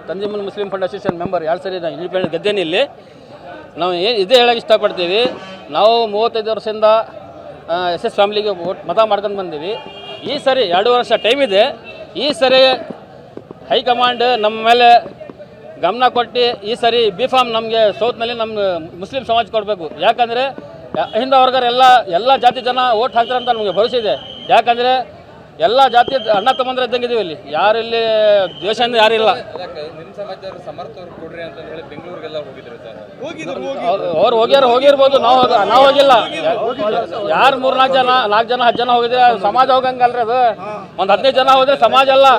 ತಂಜಿಮುಲ್ Muslim fund association member 2 ಸರಿ ನಾನು independent ಗೆದ್ದೇನೆ. ಇಲ್ಲಿ ನಾವು ಇದೇ ಹೇಳಕ್ಕೆ ಇಷ್ಟಪಡ್ತೀವಿ. ನಾವು 35 ವರ್ಷದಿಂದ SS ಫ್ಯಾಮಿಲಿಗೆ ಮತ ಮಾಡ್ಕೊಂಡು ಬಂದೀವಿ. ಈ ಸರಿ 2 ವರ್ಷ ಟೈಮ್ ಇದೆ. ಈ ಸರಿ ಹೈಕಮಾಂಡ್ ನಮ್ಮ ಮೇಲೆ ಗಮನ ಕೊಟ್ಟು ಈ ಸರಿ B.Pharm ನಮಗೆ ಸೌತ್ನಲ್ಲಿ ನಮ್ಮ ಮುಸ್ಲಿಂ ಸಮಾಜ ಕೊಡಬೇಕು. ಯಾಕಂದರೆ ಹಿಂದೆ ವರ್ಗರ ಎಲ್ಲ ಜಾತಿ ಜನ ಓಟ್ ಹಾಕ್ತಾರೆ ಅಂತ ನಮಗೆ ಭವಿಷ್ಯ ಇದೆ. ಯಾಕಂದರೆ ಎಲ್ಲ ಜಾತಿ ಅಣ್ಣ ತಮ್ಮಂದ್ರೆ ಇದ್ದಂಗೆ ಇದೀವಿ. ಇಲ್ಲಿ ಯಾರು ಇಲ್ಲಿ ದ್ವೇಷದಿಂದ ಯಾರಿಲ್ಲ. ಅವ್ರು ಹೋಗಿರ್ಬೋದು, ನಾವು ಹೋಗಿಲ್ಲ. ಯಾರು 3-4 ಜನ 10 ಜನ ಹೋಗಿದ್ರೆ ಸಮಾಜ ಹೋಗಂಗಲ್ರಿ. ಅದು ಒಂದು 15 ಜನ ಹೋದ್ರೆ ಸಮಾಜ ಅಲ್ಲ,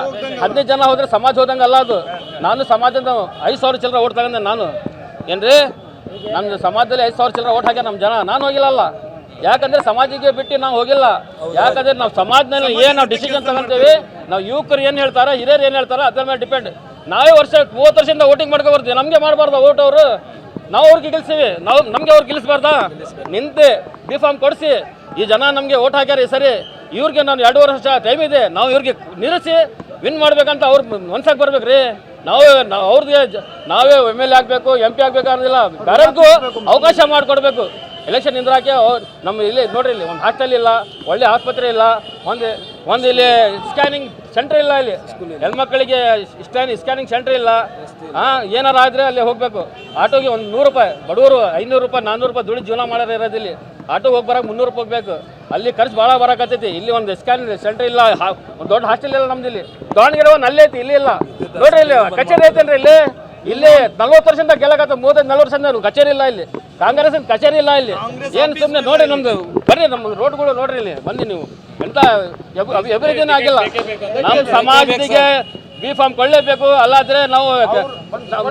15 ಜನ ಹೋದ್ರೆ ಸಮಾಜ ಹೋದಂಗಲ್ಲ. ಅದು ನಾನು ಸಮಾಜದಿಂದ 5,000 ಚಿಲ್ಲರೆ ಓಟ್ ತಗೊಂಡೆ. ನಾನು ಏನ್ರಿ ನಮ್ಮ ಸಮಾಜದಲ್ಲಿ 5,000 ಚಿಲ್ಲರೆ ಓಟ್ ಹಾಕ್ಯ ನಮ್ಮ ಜನ. ನಾನು ಹೋಗಿಲ್ಲಲ್ಲ. ಯಾಕಂದರೆ ಸಮಾಜಕ್ಕೆ ಬಿಟ್ಟು ನಾವು ಹೋಗಿಲ್ಲ. ಯಾಕಂದರೆ ನಾವು ಸಮಾಜದಲ್ಲಿ ಏನು ನಾವು ಡಿಸಿಷನ್ ತಗೊಂತೀವಿ, ನಾವು ಯುವಕರು ಏನು ಹೇಳ್ತಾರೆ, ಹಿರಿಯರು ಏನು ಹೇಳ್ತಾರೆ ಅದ್ರ ಮೇಲೆ ಡಿಪೆಂಡ್. ನಾವೇ 30 ವರ್ಷದಿಂದ ವೋಟಿಂಗ್ ಮಾಡ್ಕೊ ಬರ್ತೀವಿ. ನಮಗೆ ಮಾಡಬಾರ್ದು ಓಟ್ ಅವರು. ನಾವು ಅವ್ರಿಗೆ ಗೆಲ್ಸಿವಿ, ನಮಗೆ ಅವ್ರು ಗೆಲ್ಲಿಸ್ಬಾರ್ದಾ? ನಿಂತು B.Pharm ಕೊಡಿಸಿ ಈ ಜನ ನಮಗೆ ಓಟ್ ಹಾಕ್ಯಾರ. ಈ ಸರಿ ಇವ್ರಿಗೆ ನಾನು 2 ವರ್ಷ ಟೈಮ್ ಇದೆ. ನಾವು ಇವ್ರಿಗೆ ನಿಲ್ಲಿಸಿ ವಿನ್ ಮಾಡ್ಬೇಕಂತ ಅವ್ರ ಮನ್ಸಾಗಿ ಬರ್ಬೇಕು ರೀ. ಅವ್ರಿಗೆ ನಾವೇ MLA ಆಗಬೇಕು, MP ಆಗಬೇಕು ಅನ್ನೋದಿಲ್ಲ. ಬೇರೆಗೂ ಅವಕಾಶ ಮಾಡಿಕೊಡ್ಬೇಕು. ಎಲೆಕ್ಷನ್ ನಿಂದ್ರಾಕೆ ನಮ್ಮ ಇಲ್ಲಿ ನೋಡ್ರಿ, ಇಲ್ಲಿ ಒಂದು ಹಾಸ್ಟೆಲ್ ಇಲ್ಲ, ಒಳ್ಳೆ ಆಸ್ಪತ್ರೆ ಇಲ್ಲ, ಒಂದು ಇಲ್ಲಿ ಸ್ಕ್ಯಾನಿಂಗ್ ಸೆಂಟ್ರ್ ಇಲ್ಲ. ಇಲ್ಲಿ ಹೆಣ್ಮಕ್ಳಿಗೆ ಸ್ಕ್ಯಾನಿಂಗ್ ಸೆಂಟ್ರ್ ಇಲ್ಲ. ಏನಾರು ಆದರೆ ಅಲ್ಲಿ ಹೋಗಬೇಕು. ಆಟೋಗೆ ಒಂದು 100 ರೂಪಾಯಿ, ಬಡವರು 500 ರೂಪಾಯಿ 400 ರೂಪಾಯಿ ದುಡ್ಡು ಜೀವನ ಮಾಡೋರು ಇರೋದಿಲ್ಲಿ. ಆಟೋಗೆ ಹೋಗಿ ಬರೋಕೆ 300 ರೂಪಾಯಿ ಹೋಗ್ಬೇಕು. ಅಲ್ಲಿ ಖರ್ಚು ಭಾಳ ಬರೋಕತ್ತೈತಿ. ಇಲ್ಲಿ ಒಂದು ಸ್ಕ್ಯಾನಿಂಗ್ ಸೆಂಟ್ರ್ ಇಲ್ಲ, ಒಂದು ದೊಡ್ಡ ಹಾಸ್ಟೆಲ್ ಇಲ್ಲ ನಮ್ದು. ಇಲ್ಲಿ ದಾವಣಗೆರೆ ಒಂದು ಅಲ್ಲೇ ಐತಿ, ಇಲ್ಲಿ ಇಲ್ಲ. ನೋಡ್ರಿ ಇಲ್ಲಿ ಕಚೇರಿ ಐತೇನ್ರಿ. ಇಲ್ಲಿ 40 ವರ್ಷದಿಂದ ಗೆಲ್ಲಕತ್ತ, 35-40 ವರ್ಷದಿಂದ ಕಚೇರಿ ಇಲ್ಲ. ಇಲ್ಲಿ ಕಾಂಗ್ರೆಸ್ ಕಚೇರಿ ಇಲ್ಲ. ಇಲ್ಲಿ ಏನು ಸುಮ್ಮನೆ ನೋಡಿ ನಮ್ದು ಬರ್ರಿ, ನಮ್ಮ ರೋಡ್ಗಳು ನೋಡ್ರಿ. ಇಲ್ಲಿ ಬಂದು ನೀವು ಎಂತ ಅಭಿವೃದ್ಧಿನೇ ಆಗಿಲ್ಲ. ನಮ್ಮ ಸಮಾಜಕ್ಕೆ B.Pharm ಕೊಳ್ಳೇಬೇಕು. ಅಲ್ಲಾದ್ರೆ ನಾವು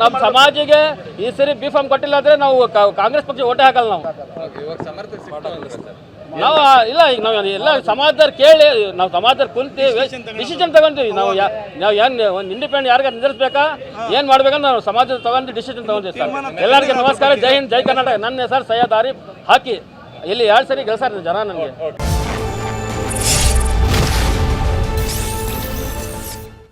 ನಮ್ಮ ಸಮಾಜಿಗೆ ಈ ಸರಿ B.Pharm ಕೊಟ್ಟಿಲ್ಲ ಅಂದ್ರೆ ನಾವು ಕಾಂಗ್ರೆಸ್ ಪಕ್ಷ ಓಟೇ ಹಾಕಲ್ಲ. ನಾವು ಇಲ್ಲ, ಈಗ ನಾವು ಎಲ್ಲ ಸಮಾಜದವ್ರು ಕೇಳಿ ನಾವು ಸಮಾಜದವ್ರು ಕುಂತು ಡಿಸಿಷನ್ ತಗೊಂತೀವಿ. ನಾವು ಏನು ಒಂದು ಇಂಡಿಪೆಂಡೆಂಟ್ ಯಾರಿಗಾರು ನಿಂದಿರ್ಸ್ಬೇಕಾ, ಏನು ಮಾಡ್ಬೇಕಂತ ನಾವು ಸಮಾಜದ ತಗೊಂಡು ಡಿಸಿಷನ್ ತಗೊಂತೀವಿ ಸರ್. ಎಲ್ಲರಿಗೂ ನಮಸ್ಕಾರ. ಜೈ ಹಿಂದ್, ಜೈ ಕರ್ನಾಟಕ. ನನ್ನ ಹೆಸರು ಸೈಯದ್ ಆರಿಫ್ ಹಾಕಿ. ಇಲ್ಲಿ 2 ಸರಿ ಗೆಲ್ಸಾರ ಜನ ನನಗೆ.